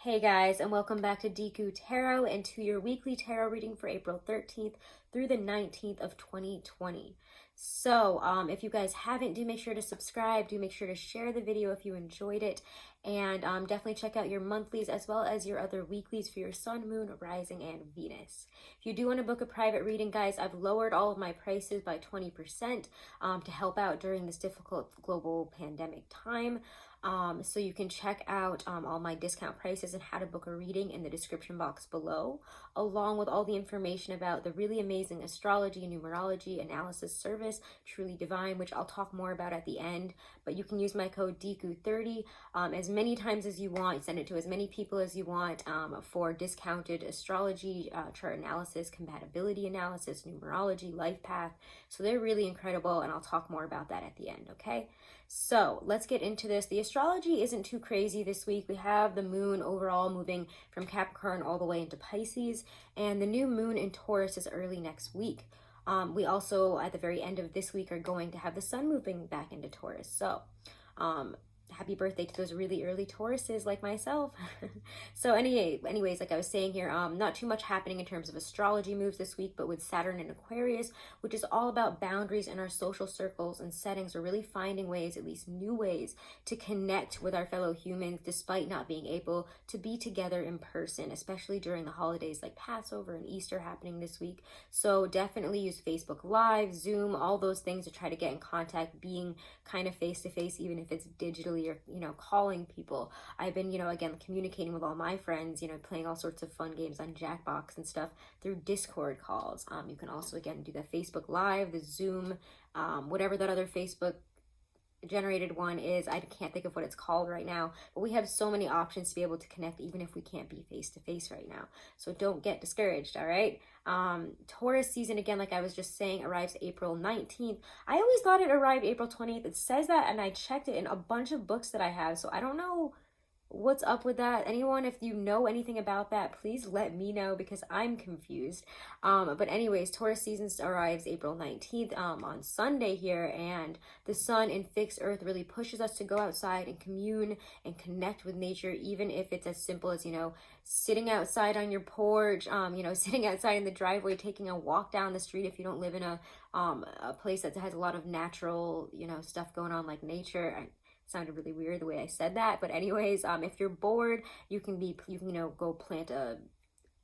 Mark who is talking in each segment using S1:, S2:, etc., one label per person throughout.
S1: Hey guys, and welcome back to Deku Tarot and to your weekly tarot reading for April 13th through the 19th of 2020. So, if you guys haven't, do make sure to subscribe, do make sure to share the video if you enjoyed it, and definitely check out your monthlies as well as your other weeklies for your sun, moon, rising, and Venus. If you do want to book a private reading, guys, I've lowered all of my prices by 20% to help out during this difficult global pandemic time. So you can check out all my discount prices and how to book a reading in the description box below, along with all the information about the really amazing astrology, numerology, analysis service, Truly Divine, which I'll talk more about at the end. But you can use my code DEKU30 as many times as you want, send it to as many people as you want for discounted astrology, chart analysis, compatibility analysis, numerology, life path. So they're really incredible, and I'll talk more about that at the end, okay? So let's get into this. The astrology isn't too crazy this week. We have the moon overall moving from Capricorn all the way into Pisces, and the new moon in Taurus is early next week. We also, at the very end of this week, are going to have the sun moving back into Taurus. So happy birthday to those really early Tauruses like myself. So anyways, like I was saying here, not too much happening in terms of astrology moves this week, but with Saturn in Aquarius, which is all about boundaries in our social circles and settings, we're really finding ways, at least new ways, to connect with our fellow humans despite not being able to be together in person, especially during the holidays like Passover and Easter happening this week. So definitely use Facebook Live, Zoom, all those things to try to get in contact, being kind of face-to-face, even if it's digitally, or calling people. I've been again communicating with all my friends, playing all sorts of fun games on Jackbox and stuff through Discord calls. You can also again do the Facebook Live, the Zoom, whatever that other Facebook generated one is. I can't think of what it's called right now, but we have so many options to be able to connect even if we can't be face to face right now. So don't get discouraged. All right. Taurus season, again, like I was just saying, arrives April 19th. I always thought it arrived April 20th. It says that, and I checked it in a bunch of books that I have, so I don't know what's up with that. Anyone, if you know anything about that, please let me know because I'm confused. But anyways, Taurus season arrives April 19th on Sunday here, and the sun in fixed earth really pushes us to go outside and commune and connect with nature, even if it's as simple as sitting outside on your porch, sitting outside in the driveway, taking a walk down the street if you don't live in a place that has a lot of natural stuff going on like nature. Sounded really weird the way I said that, but anyways, if you're bored, you can go plant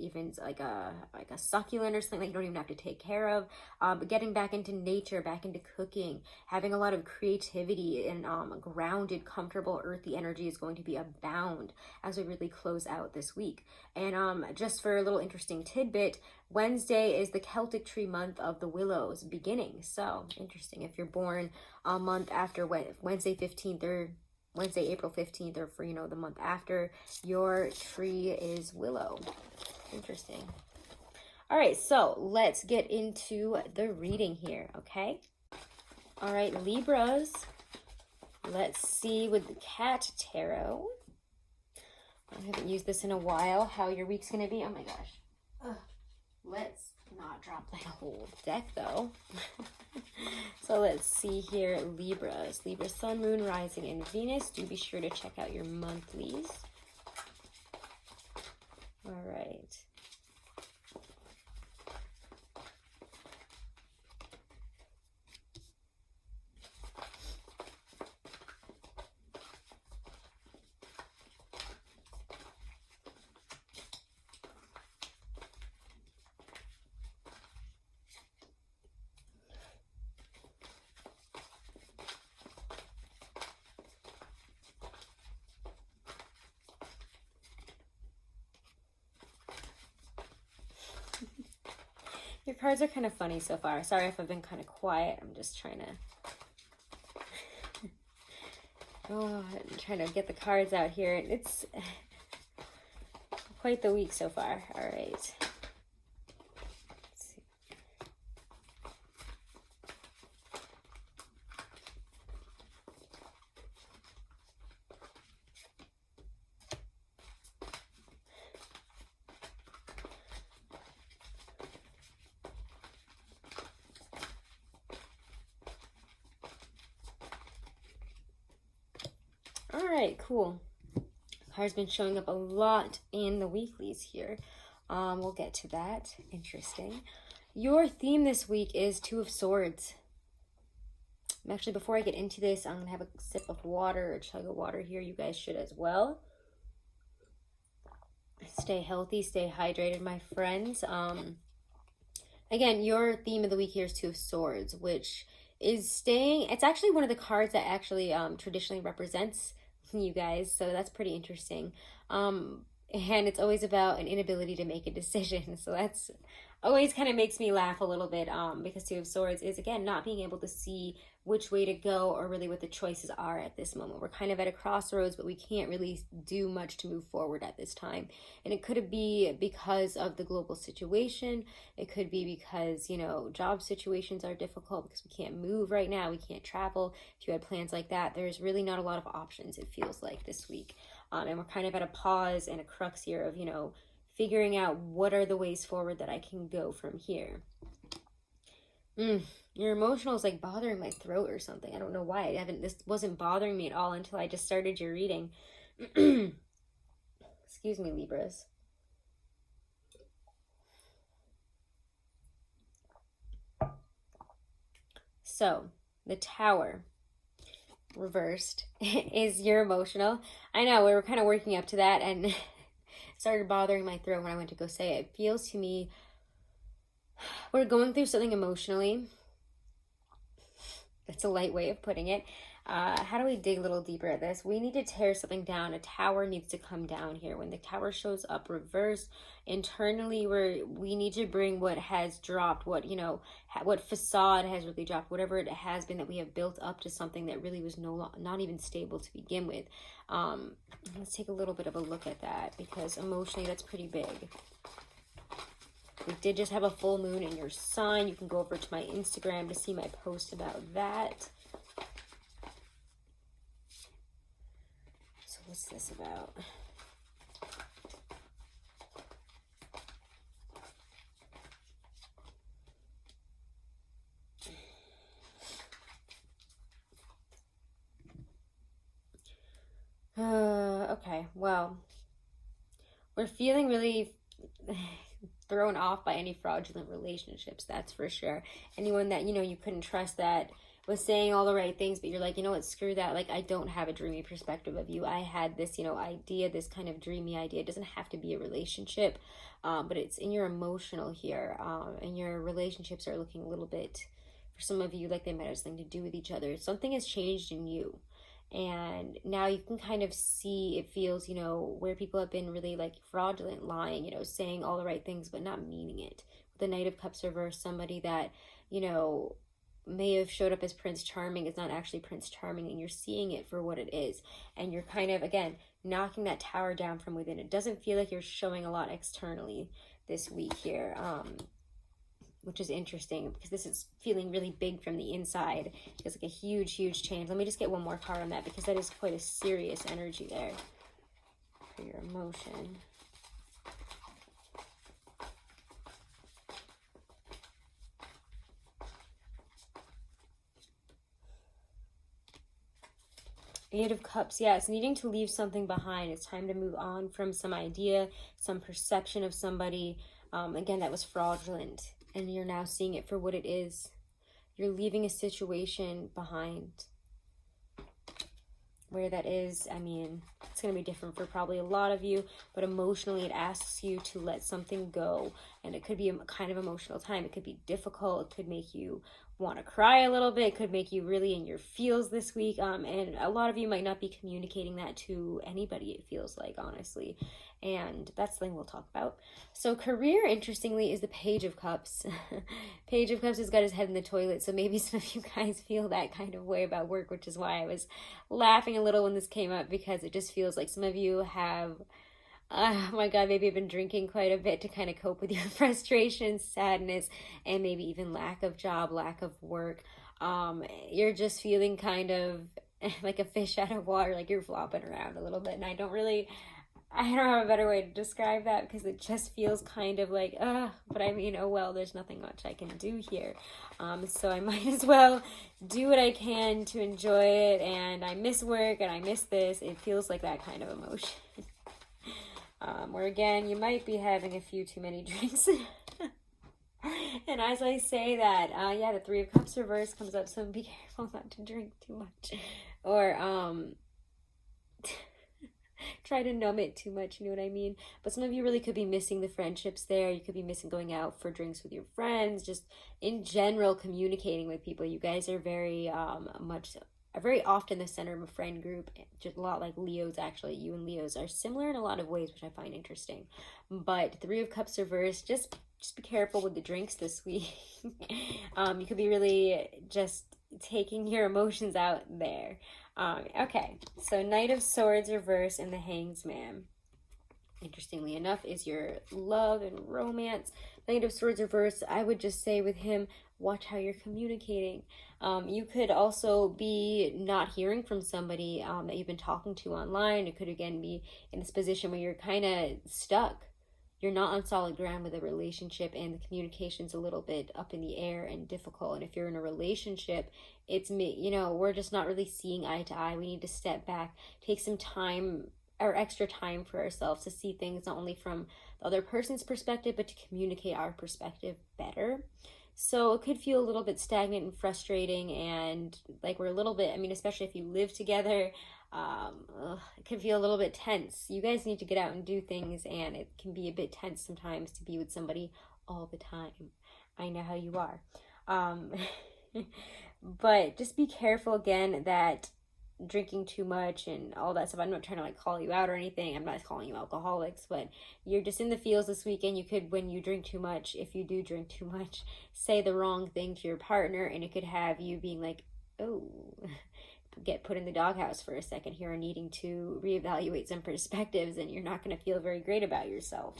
S1: even like a succulent or something that you don't even have to take care of. But getting back into nature, back into cooking, having a lot of creativity and grounded, comfortable, earthy energy is going to be abound as we really close out this week. And just for a little interesting tidbit, Wednesday is the Celtic tree month of the willows beginning. So interesting. If you're born a month after Wednesday 15th or Wednesday, April 15th, or for the month after, your tree is willow. Interesting. All right, so let's get into the reading here, okay? All right, Libras, let's see with the Cat Tarot. I haven't used this in a while, how your week's going to be. Oh my gosh. Ugh. Let's not drop that whole deck, though. So let's see here, Libras. Libra, Sun, Moon, Rising, and Venus. Do be sure to check out your monthlies. All right. Your cards are kind of funny so far. Sorry if I've been kind of quiet. I'm just trying to I'm trying to get the cards out here. It's quite the week so far. All right. Let's see. All right, cool. card's been showing up a lot in the weeklies here. We'll get to that. Interesting. Your theme this week is Two of Swords. Actually, before I get into this, I'm going to have a sip of water, a chug of water here. You guys should as well. Stay healthy, stay hydrated, my friends. Again, your theme of the week here is Two of Swords, which is staying. It's actually one of the cards that actually traditionally represents you guys, so that's pretty interesting. And it's always about an inability to make a decision, so that's always kind of makes me laugh a little bit, because Two of Swords is, again, not being able to see which way to go or really what the choices are at this moment. We're kind of at a crossroads, but we can't really do much to move forward at this time. And it could be because of the global situation. It could be because, you know, job situations are difficult because we can't move right now. We can't travel. If you had plans like that, there's really not a lot of options, it feels like, this week. And we're kind of at a pause and a crux here of, you know, figuring out what are the ways forward that I can go from here. Your emotional is like bothering my throat or something. I don't know why. This wasn't bothering me at all until I just started your reading. Excuse me, Libras. So, the Tower reversed is your emotional. I know, we were kind of working up to that, and it started bothering my throat when I went to go say it. It feels to me we're going through something emotionally. That's a light way of putting it. How do we dig a little deeper at this? We need to tear something down. A tower needs to come down here. When the tower shows up reversed, internally we need to bring what has dropped, what, you know, what facade has really dropped, whatever it has been that we have built up to something that really was not even stable to begin with. Let's take a little bit of a look at that, because emotionally that's pretty big. We did just have a full moon in your sign. You can go over to my Instagram to see my post about that. So what's this about? Okay, well, we're feeling really thrown off by any fraudulent relationships, that's for sure. Anyone that, you know, you couldn't trust, that was saying all the right things, but you're like, you know what, screw that. Like, I don't have a dreamy perspective of you. I had this, you know, idea, this kind of dreamy idea. It doesn't have to be a relationship, but it's in your emotional here, and your relationships are looking a little bit, for some of you, like they might have something to do with each other. Something has changed in you. And now you can kind of see, it feels, you know, where people have been really like fraudulent, lying, you know, saying all the right things, but not meaning it. The Knight of Cups reversed, somebody that, you know, may have showed up as Prince Charming is not actually Prince Charming, and you're seeing it for what it is. And you're kind of, again, knocking that tower down from within. It doesn't feel like you're showing a lot externally this week here. Which is interesting, because this is feeling really big from the inside. It's like a huge, huge change. Let me just get one more card on that, because that is quite a serious energy there for your emotion. Eight of Cups. Yeah, it's needing to leave something behind. It's time to move on from some idea, some perception of somebody, again, that was fraudulent. And you're now seeing it for what it is. You're leaving a situation behind. Where that is, I mean, it's going to be different for probably a lot of you, but emotionally it asks you to let something go. And it could be a kind of emotional time. It could be difficult. It could make you want to cry a little bit. It could make you really in your feels this week. And a lot of you might not be communicating that to anybody, it feels like, honestly. And that's something we'll talk about. So career, interestingly, is the Page of Cups. Page of Cups has got his head in the toilet, so maybe some of you guys feel that kind of way about work, which is why I was laughing a little when this came up, because it just feels like some of you have, oh my God, maybe I've been drinking quite a bit to kind of cope with your frustration, sadness, and maybe even lack of job, lack of work. You're just feeling kind of like a fish out of water, like you're flopping around a little bit, and I don't have a better way to describe that, because it just feels kind of like, but I mean, oh well, there's nothing much I can do here. So I might as well do what I can to enjoy it, and I miss work, and I miss this. It feels like that kind of emotion. Or again, you might be having a few too many drinks. And as I say that, yeah, the Three of Cups reverse comes up, so be careful not to drink too much. Or, try to numb it too much, you know what I mean? But some of you really could be missing the friendships there. You could be missing going out for drinks with your friends, just in general communicating with people. You guys are very very often the center of a friend group, just a lot like Leos. Actually, you and Leos are similar in a lot of ways, which I find interesting. But Three of Cups reverse, just be careful with the drinks this week. You could be really just taking your emotions out there. Okay, so Knight of Swords reverse and the Hanged Man, interestingly enough, is your love and romance. Knight of Swords reverse, I would just say with him, watch how you're communicating. You could also be not hearing from somebody that you've been talking to online. It could again be in this position where you're kind of stuck. You're not on solid ground with a relationship, and the communication's a little bit up in the air and difficult. And if you're in a relationship, it's we're just not really seeing eye to eye. We need to step back, take some time or extra time for ourselves to see things not only from the other person's perspective, but to communicate our perspective better. So it could feel a little bit stagnant and frustrating, and like we're a little bit, especially if you live together, it can feel a little bit tense. You guys need to get out and do things, and it can be a bit tense sometimes to be with somebody all the time. I know how you are. But just be careful again that drinking too much and all that stuff. I'm not trying to call you out or anything. I'm not calling you alcoholics, but you're just in the feels this weekend. You could, when you drink too much, if you do drink too much, say the wrong thing to your partner, and it could have you being like, oh, get put in the doghouse for a second here and needing to reevaluate some perspectives, and you're not going to feel very great about yourself.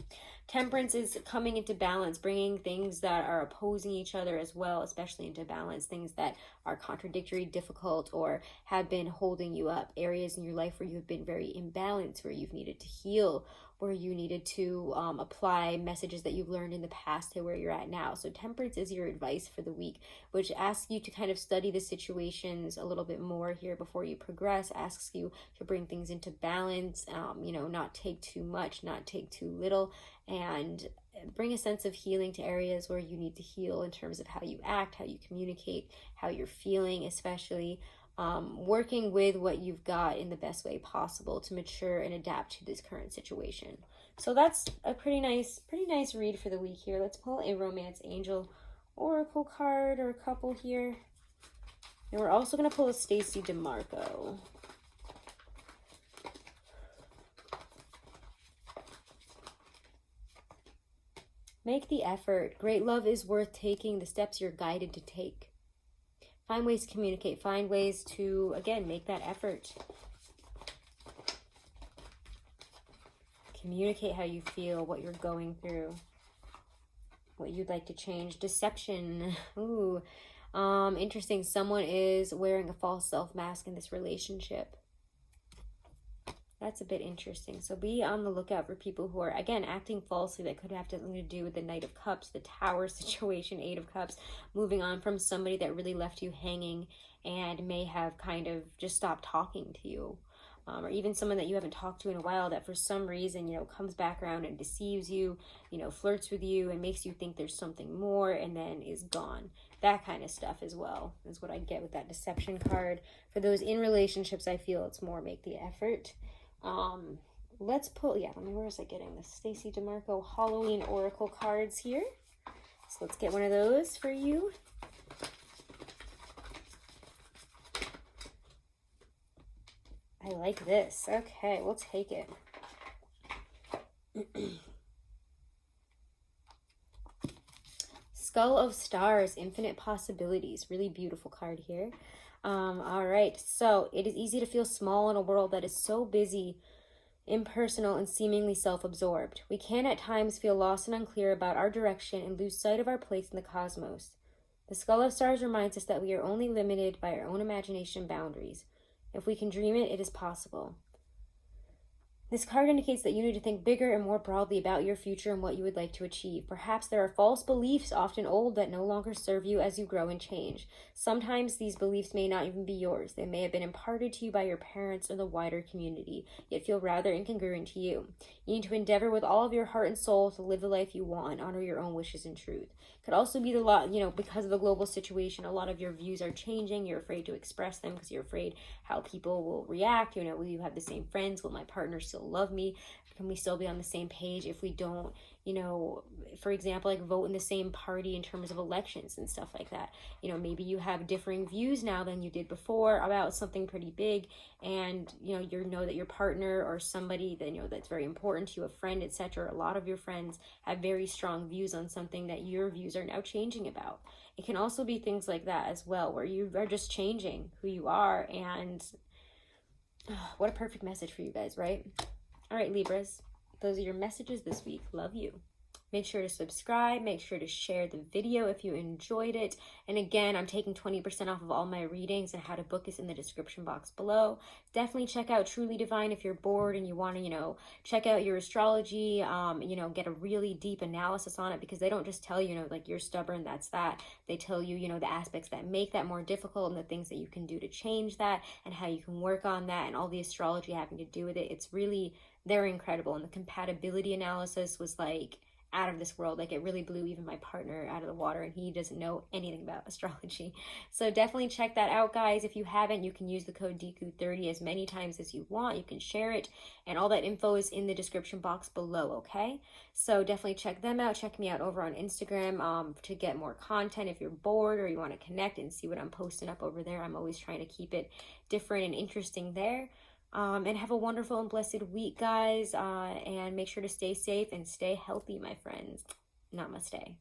S1: Temperance is coming into balance, bringing things that are opposing each other as well, especially into balance, things that are contradictory, difficult, or have been holding you up, areas in your life where you've been very imbalanced, where you've needed to heal, where you needed to apply messages that you've learned in the past to where you're at now. So temperance is your advice for the week, which asks you to kind of study the situations a little bit more here before you progress, asks you to bring things into balance, not take too much, not take too little, and bring a sense of healing to areas where you need to heal in terms of how you act, how you communicate, how you're feeling, especially working with what you've got in the best way possible to mature and adapt to this current situation. So that's a pretty nice read for the week here. Let's pull a Romance Angel Oracle card or a couple here. And we're also going to pull a Stacey DeMarco. Make the effort. Great love is worth taking. The steps you're guided to take. Find ways to communicate. Find ways to, again, make that effort. Communicate how you feel, what you're going through, what you'd like to change. Deception. Ooh. Interesting. Someone is wearing a false self mask in this relationship. That's a bit interesting. So be on the lookout for people who are, again, acting falsely. That could have something to do with the Knight of Cups, the Tower situation, Eight of Cups, moving on from somebody that really left you hanging and may have kind of just stopped talking to you. Or even someone that you haven't talked to in a while that for some reason, comes back around and deceives you, flirts with you and makes you think there's something more and then is gone. That kind of stuff as well is what I get with that deception card. For those in relationships, I feel it's more make the effort. Let's pull, where is I getting this? Stacey DeMarco Halloween Oracle cards here. So let's get one of those for you. I like this. Okay, we'll take it. Skull of Stars, Infinite Possibilities. Really beautiful card here. All right, so it is easy to feel small in a world that is so busy, impersonal, and seemingly self-absorbed. We can at times feel lost and unclear about our direction and lose sight of our place in the cosmos. The Skull of Stars reminds us that we are only limited by our own imagination boundaries. If we can dream it, it is possible. This card indicates that you need to think bigger and more broadly about your future and what you would like to achieve. Perhaps there are false beliefs, often old, that no longer serve you as you grow and change. Sometimes these beliefs may not even be yours. They may have been imparted to you by your parents or the wider community, yet feel rather incongruent to you. You need to endeavor with all of your heart and soul to live the life you want and honor your own wishes and truth. Could also be the lot, because of the global situation, a lot of your views are changing. You're afraid to express them because you're afraid how people will react. Will you have the same friends? Will my partner still love me? Can we still be on the same page if we don't, for example, like vote in the same party in terms of elections and stuff like that? Maybe you have differing views now than you did before about something pretty big, and you know that your partner or somebody that that's very important to you, a friend, etc. A lot of your friends have very strong views on something that your views are now changing about. It can also be things like that as well, where you are just changing who you are. And what a perfect message for you guys, right? All right, Libras, those are your messages this week. Love you. Make sure to subscribe. Make sure to share the video if you enjoyed it. And again, I'm taking 20% off of all my readings, and how to book is in the description box below. Definitely check out Truly Divine if you're bored and you want to, check out your astrology, get a really deep analysis on it, because they don't just tell you, like you're stubborn, that's that. They tell you, the aspects that make that more difficult and the things that you can do to change that and how you can work on that and all the astrology having to do with it. It's really, they're incredible. And the compatibility analysis was like out of this world. Like, it really blew even my partner out of the water, and he doesn't know anything about astrology. So definitely check that out, guys. If you haven't, you can use the code Deku30 as many times as you want. You can share it, and all that info is in the description box below, okay? So definitely check them out. Check me out over on Instagram to get more content if you're bored or you want to connect and see what I'm posting up over there. I'm always trying to keep it different and interesting there. And have a wonderful and blessed week, guys. And make sure to stay safe and stay healthy, my friends. Namaste.